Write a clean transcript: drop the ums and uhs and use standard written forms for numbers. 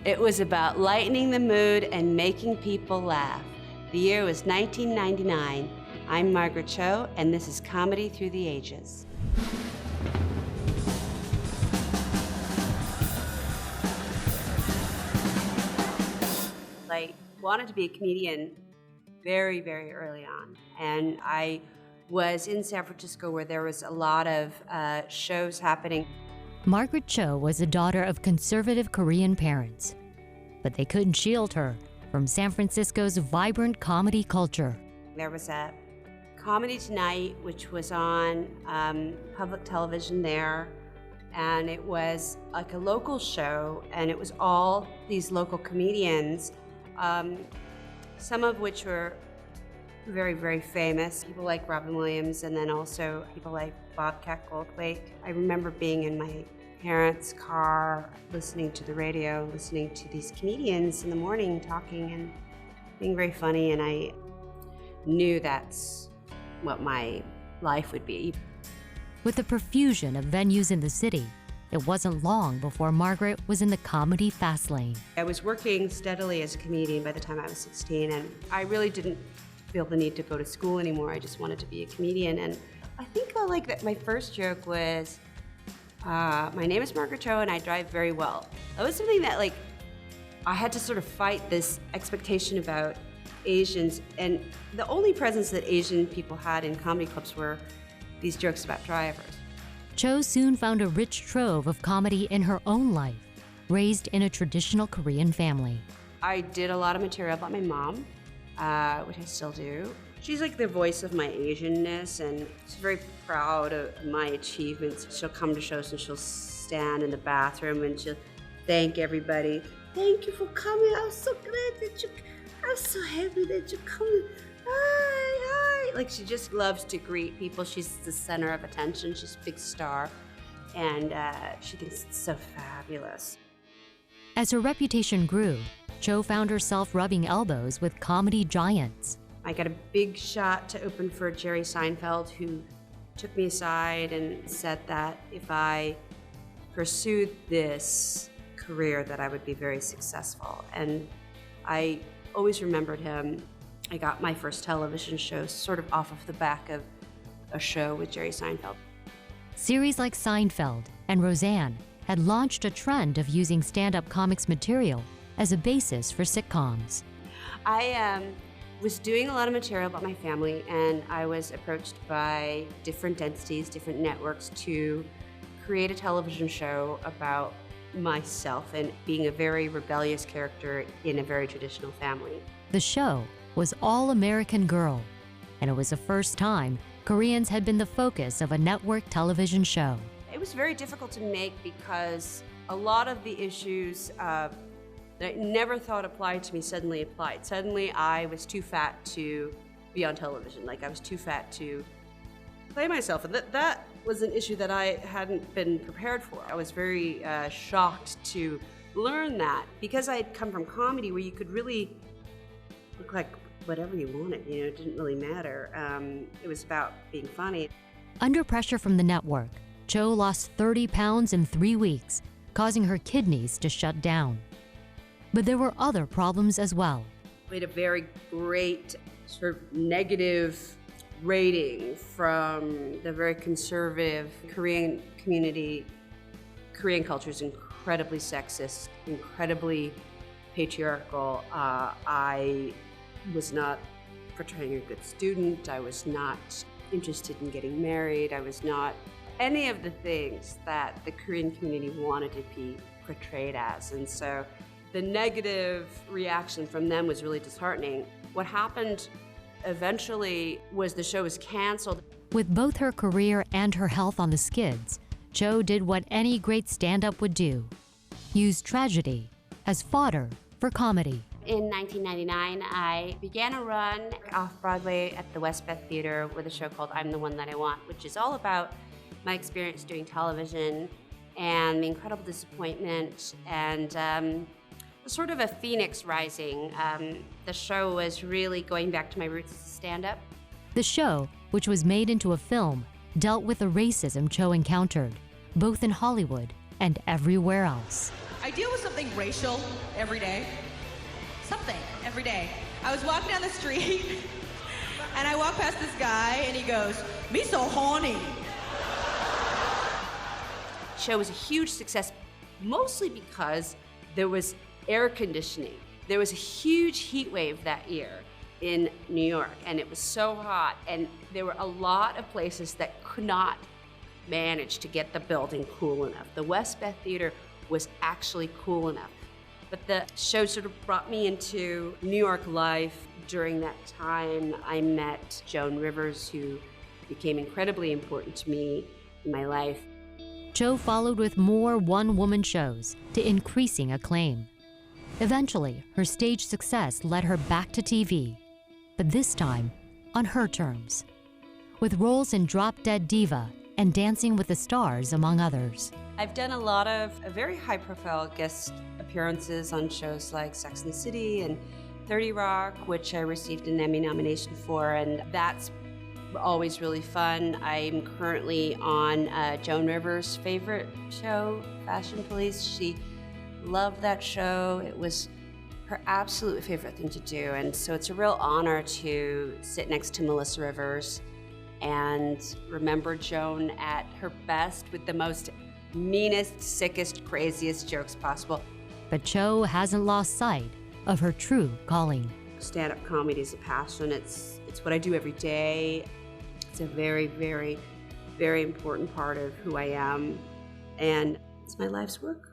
It was about lightening the mood and making people laugh. The year was 1999. I'm Margaret Cho, and this is Comedy Through the Ages. I wanted to be a comedian very, very early on, and I was in San Francisco where there was a lot of shows happening. Margaret Cho was the daughter of conservative Korean parents, but they couldn't shield her from San Francisco's vibrant comedy culture. There was a Comedy Tonight, which was on public television there, and it was like a local show, and it was all these local comedians, some of which were very, very famous, people like Robin Williams, and then also people like Bobcat Goldthwait. I remember being in my parents' car, listening to the radio, listening to these comedians in the morning talking and being very funny, and I knew that's what my life would be. With the profusion of venues in the city, it wasn't long before Margaret was in the comedy fast lane. I was working steadily as a comedian by the time I was 16, and I really didn't feel the need to go to school anymore. I just wanted to be a comedian, and I think my first joke was, my name is Margaret Cho and I drive very well. That was something that I had to sort of fight this expectation about Asians, and the only presence that Asian people had in comedy clubs were these jokes about drivers. Cho soon found a rich trove of comedy in her own life, raised in a traditional Korean family. I did a lot of material about my mom, which I still do. She's like the voice of my Asianness, and she's very proud of my achievements. She'll come to shows and she'll stand in the bathroom and she'll thank everybody. Thank you for coming. I'm so glad that I'm so happy that you're coming. Hi. Like, she just loves to greet people. She's the center of attention. She's a big star, and she thinks it's so fabulous. As her reputation grew, Cho found herself rubbing elbows with comedy giants. I got a big shot to open for Jerry Seinfeld, who took me aside and said that if I pursued this career that I would be very successful. And I always remembered him. I got my first television show sort of off of the back of a show with Jerry Seinfeld. Series like Seinfeld and Roseanne had launched a trend of using stand-up comics material as a basis for sitcoms. I was doing a lot of material about my family, and I was approached by different entities, different networks, to create a television show about myself and being a very rebellious character in a very traditional family. The show was All American Girl, and it was the first time Koreans had been the focus of a network television show. It was very difficult to make because a lot of the issues that I never thought applied to me suddenly applied. Suddenly I was too fat to be on television. Like, I was too fat to play myself, and that was an issue that I hadn't been prepared for. I was very shocked to learn that, because I had come from comedy where you could really look like whatever you wanted, it didn't really matter. It was about being funny. Under pressure from the network, Cho lost 30 pounds in 3 weeks, causing her kidneys to shut down. But there were other problems as well. We had a very great sort of negative rating from the very conservative Korean community. Korean culture is incredibly sexist, incredibly patriarchal. I was not portraying a good student. I was not interested in getting married. I was not any of the things that the Korean community wanted to be portrayed as. And so the negative reaction from them was really disheartening. What happened eventually was the show was canceled. With both her career and her health on the skids, Cho did what any great stand-up would do: use tragedy as fodder for comedy. In 1999, I began a run off-Broadway at the West Beth Theater with a show called I'm the One That I Want, which is all about my experience doing television and the incredible disappointment and sort of a phoenix rising. The show was really going back to my roots as a stand-up. The show, which was made into a film, dealt with the racism Cho encountered, both in Hollywood and everywhere else. I deal with something something racial every day. Something every day. I was walking down the street and I walked past this guy and he goes, "Me so horny." The show was a huge success, mostly because there was air conditioning. There was a huge heat wave that year in New York, and it was so hot, and there were a lot of places that could not manage to get the building cool enough. The West Beth Theater was actually cool enough. But the show sort of brought me into New York life. During that time, I met Joan Rivers, who became incredibly important to me in my life. Cho followed with more one-woman shows to increasing acclaim. Eventually, her stage success led her back to TV, but this time on her terms, with roles in Drop Dead Diva and Dancing with the Stars, among others. I've done a lot of very high-profile guest appearances on shows like Sex and the City and 30 Rock, which I received an Emmy nomination for, and that's always really fun. I'm currently on Joan Rivers' favorite show, Fashion Police. She loved that show. It was her absolute favorite thing to do, and so it's a real honor to sit next to Melissa Rivers and remember Joan at her best with the most meanest, sickest, craziest jokes possible. But Cho hasn't lost sight of her true calling. Stand-up comedy is a passion. It's what I do every day. It's a very, very, very important part of who I am, and it's my life's work.